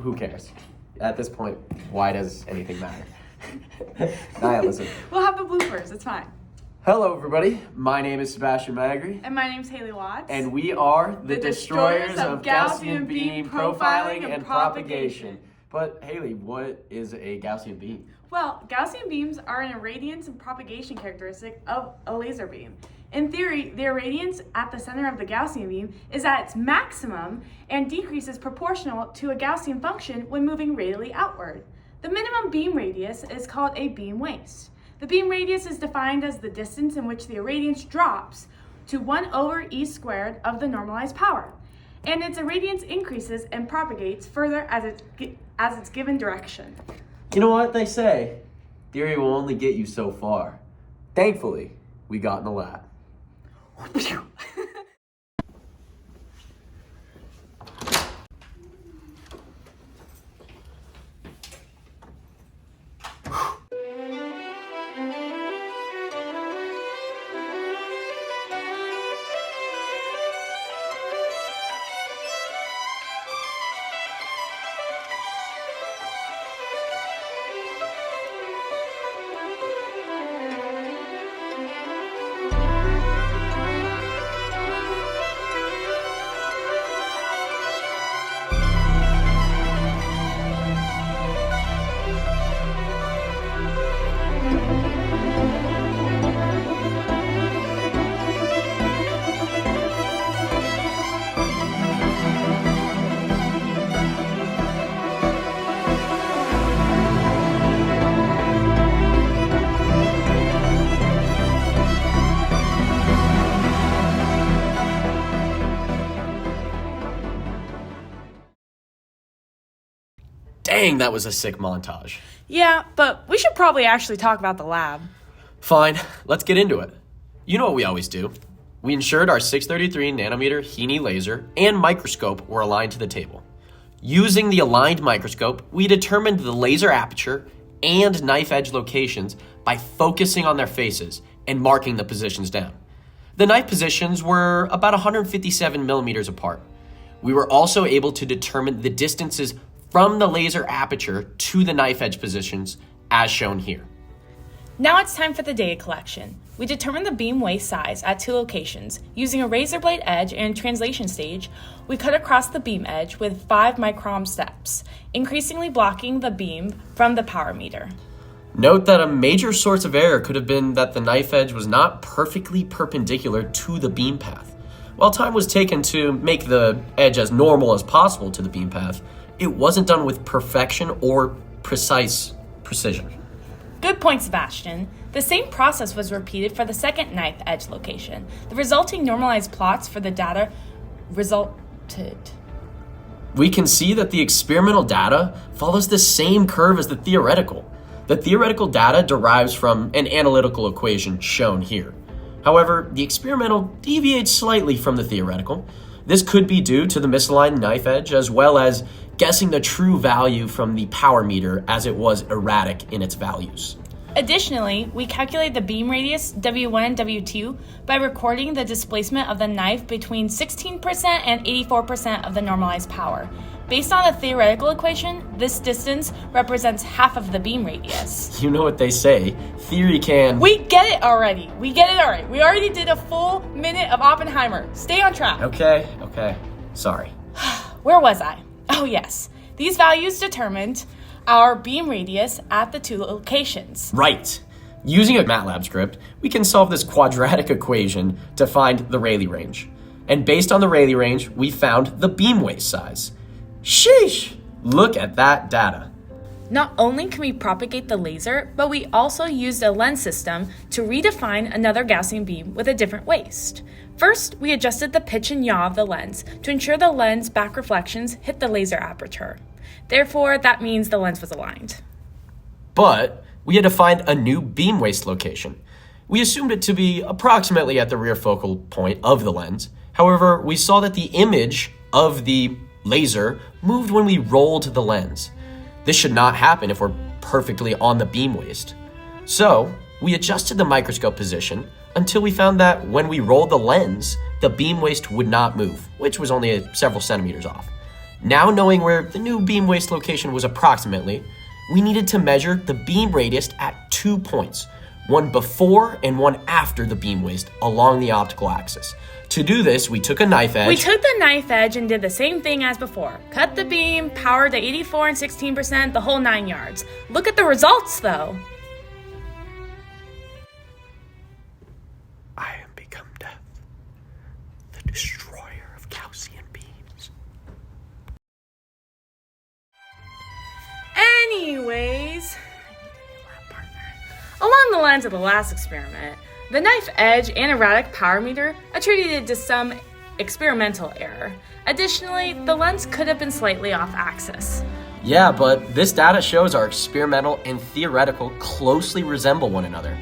who cares? At this point, why does anything matter? Nihilism. We'll have the bloopers, it's fine. Hello, everybody. My name is Sebastian Magri. And my name's Haley Watts. And we are the destroyers of Gaussian beam profiling and propagation. But Haley, what is a Gaussian beam? Well, Gaussian beams are an irradiance and propagation characteristic of a laser beam. In theory, the irradiance at the center of the Gaussian beam is at its maximum and decreases proportional to a Gaussian function when moving radially outward. The minimum beam radius is called a beam waist. The beam radius is defined as the distance in which the irradiance drops to 1/e² of the normalized power, and its irradiance increases and propagates further as its given direction. You know what they say? Theory will only get you so far. Thankfully, we got in the lab. Dang, that was a sick montage. Yeah, but we should probably actually talk about the lab. Fine, let's get into it. You know what we always do. We ensured our 633 nanometer Heaney laser and microscope were aligned to the table. Using the aligned microscope, we determined the laser aperture and knife edge locations by focusing on their faces and marking the positions down. The knife positions were about 157 millimeters apart. We were also able to determine the distances from the laser aperture to the knife edge positions, as shown here. Now it's time for the data collection. We determined the beam waist size at 2 locations. Using a razor blade edge and translation stage, we cut across the beam edge with 5 micron steps, increasingly blocking the beam from the power meter. Note that a major source of error could have been that the knife edge was not perfectly perpendicular to the beam path. While time was taken to make the edge as normal as possible to the beam path, it wasn't done with perfection or precise precision. Good point, Sebastian. The same process was repeated for the second knife edge location. The resulting normalized plots for the data resulted. We can see that the experimental data follows the same curve as the theoretical. The theoretical data derives from an analytical equation shown here. However, the experimental deviates slightly from the theoretical. This could be due to the misaligned knife edge, as well as guessing the true value from the power meter, as it was erratic in its values. Additionally, we calculated the beam radius W1 and W2 by recording the displacement of the knife between 16% and 84% of the normalized power. Based on the theoretical equation, this distance represents half of the beam radius. You know what they say, theory can... We get it already. We already did a full minute of Oppenheimer. Stay on track. Okay. Sorry. Where was I? Oh yes, these values determined our beam radius at the 2 locations. Right. Using a MATLAB script, we can solve this quadratic equation to find the Rayleigh range. And based on the Rayleigh range, we found the beam waist size. Sheesh! Look at that data. Not only can we propagate the laser, but we also used a lens system to redefine another Gaussian beam with a different waist. First, we adjusted the pitch and yaw of the lens to ensure the lens back reflections hit the laser aperture. Therefore, that means the lens was aligned. But we had to find a new beam waist location. We assumed it to be approximately at the rear focal point of the lens. However, we saw that the image of the laser moved when we rolled the lens. This should not happen if we're perfectly on the beam waist. So we adjusted the microscope position until we found that when we rolled the lens, the beam waist would not move, which was only several centimeters off. Now knowing where the new beam waist location was approximately, we needed to measure the beam radius at 2 points, one before and one after the beam waist along the optical axis. To do this, we took a knife edge. We took the knife edge and did the same thing as before. Cut the beam, power to 84 and 16%, the whole 9 yards. Look at the results though. I am become death, the destroyer of Gaussian beams. Anyways, along the lines of the last experiment, the knife edge and erratic power meter attributed to some experimental error. Additionally, the lens could have been slightly off axis. Yeah, but this data shows our experimental and theoretical closely resemble one another.